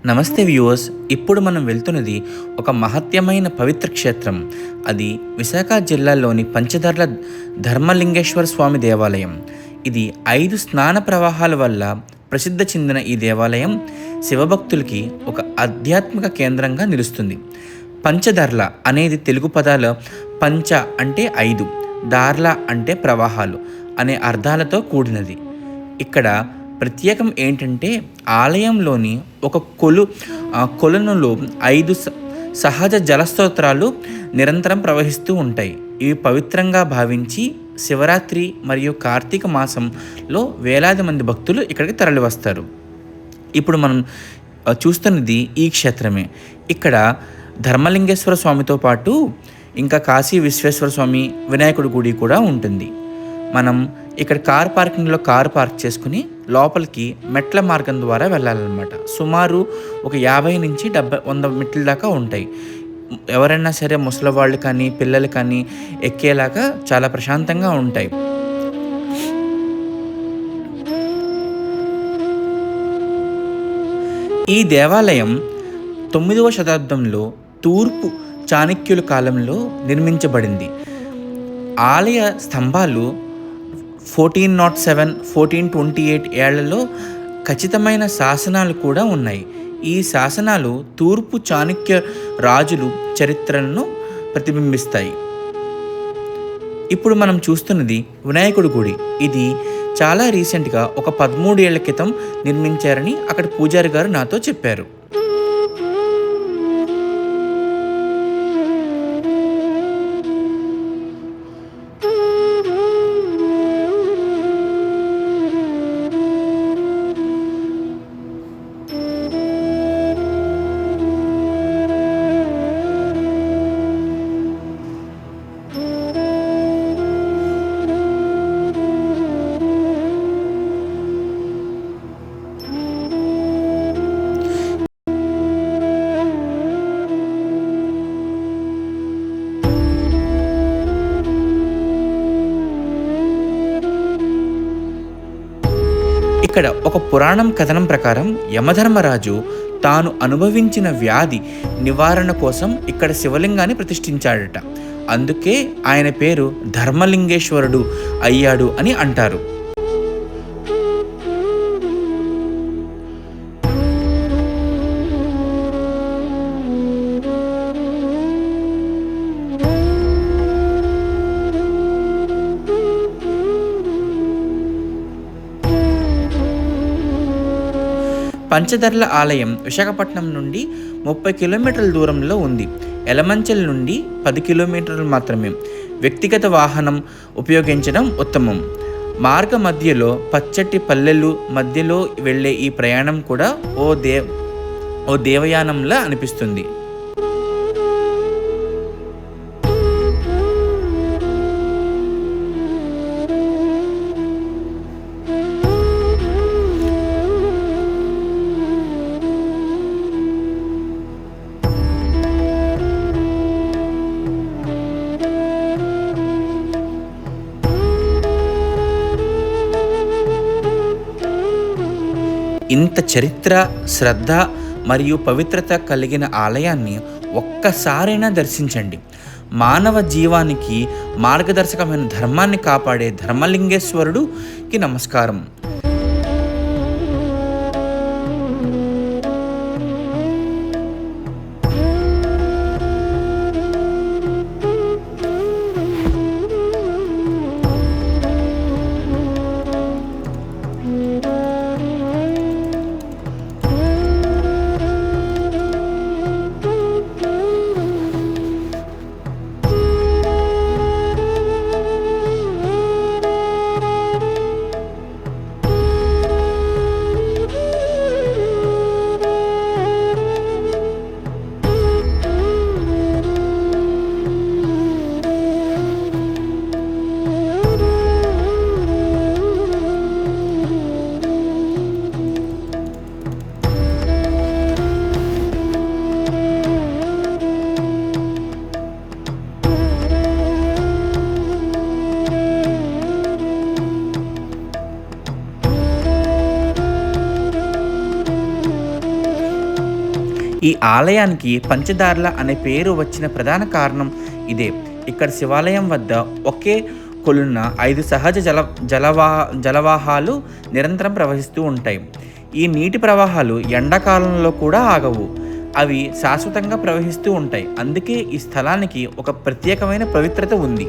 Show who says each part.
Speaker 1: నమస్తే వ్యూవర్స్. ఇప్పుడు మనం వెళ్తున్నది ఒక మహత్యమైన పవిత్ర క్షేత్రం. అది విశాఖ జిల్లాలోని పంచధర్ల ధర్మలింగేశ్వర స్వామి దేవాలయం. ఇది 5 స్నాన ప్రవాహాల వల్ల ప్రసిద్ధి చెందిన ఈ దేవాలయం శివభక్తులకి ఒక ఆధ్యాత్మిక కేంద్రంగా నిలుస్తుంది. పంచధర్ల అనేది తెలుగు పదాల పంచ అంటే 5, దార్ల అంటే ప్రవాహాలు అనే అర్థాలతో కూడినది. ఇక్కడ ప్రత్యేకం ఏంటంటే ఆలయంలోని ఒక కొలనులో 5 సహజ జలస్తోత్రాలు నిరంతరం ప్రవహిస్తూ ఉంటాయి. ఇవి పవిత్రంగా భావించి శివరాత్రి మరియు కార్తీక మాసంలో వేలాది మంది భక్తులు ఇక్కడికి తరలివస్తారు. ఇప్పుడు మనం చూస్తున్నది ఈ క్షేత్రమే. ఇక్కడ ధర్మలింగేశ్వర స్వామితో పాటు ఇంకా కాశీ విశ్వేశ్వర స్వామి, వినాయకుడి గుడి కూడా ఉంటుంది. మనం ఇక్కడ కార్ పార్కింగ్లో కారు పార్క్ చేసుకుని లోపలికి మెట్ల మార్గం ద్వారా వెళ్ళాలన్నమాట. సుమారు ఒక 50 నుంచి 100 మెట్ల దాకా ఉంటాయి. ఎవరైనా సరే ముసలి వాళ్ళు కానీ పిల్లలు కానీ ఎక్కేలాగా చాలా ప్రశాంతంగా ఉంటాయి. ఈ దేవాలయం 9వ శతాబ్దంలో తూర్పు చాణక్యుల కాలంలో నిర్మించబడింది. ఆలయ స్తంభాలు 1407, 1428 ఏళ్లలో ఖచ్చితమైన శాసనాలు కూడా ఉన్నాయి. ఈ శాసనాలు తూర్పు చాణక్య రాజులు చరిత్రలను ప్రతిబింబిస్తాయి. ఇప్పుడు మనం చూస్తున్నది వినాయకుడి గుడి. ఇది చాలా రీసెంట్గా ఒక 13 ఏళ్ల క్రితం నిర్మించారని అక్కడ పూజారి గారు నాతో చెప్పారు. ఇక్కడ ఒక పురాణం కథనం ప్రకారం యమధర్మరాజు తాను అనుభవించిన వ్యాధి నివారణ కోసం ఇక్కడ శివలింగాన్ని ప్రతిష్ఠించాడట. అందుకే ఆయన పేరు ధర్మలింగేశ్వరుడు అయ్యాడు అని అంటారు. పంచధర్ల ఆలయం విశాఖపట్నం నుండి 30 కిలోమీటర్ల దూరంలో ఉంది. ఎలమంచల్ నుండి 10 కిలోమీటర్లు మాత్రమే. వ్యక్తిగత వాహనం ఉపయోగించడం ఉత్తమం. మార్గ మధ్యలో పచ్చటి పల్లెలు మధ్యలో వెళ్ళే ఈ ప్రయాణం కూడా ఓ దేవయానంలా అనిపిస్తుంది. ఇంత చరిత్ర, శ్రద్ధ మరియు పవిత్రత కలిగిన ఆలయాన్ని ఒక్కసారైనా దర్శించండి. మానవ జీవానికి మార్గదర్శకమైన ధర్మాన్ని కాపాడే ధర్మలింగేశ్వరుడుకి నమస్కారం. ఈ ఆలయానికి పంచదార్ల అనే పేరు వచ్చిన ప్రధాన కారణం ఇదే. ఇక్కడ శివాలయం వద్ద ఒకే కొలున్న 5 సహజ జలవాహాలు నిరంతరం ప్రవహిస్తూ ఉంటాయి. ఈ నీటి ప్రవాహాలు ఎండాకాలంలో కూడా ఆగవు. అవి శాశ్వతంగా ప్రవహిస్తూ ఉంటాయి. అందుకే ఈ స్థలానికి ఒక ప్రత్యేకమైన పవిత్రత ఉంది.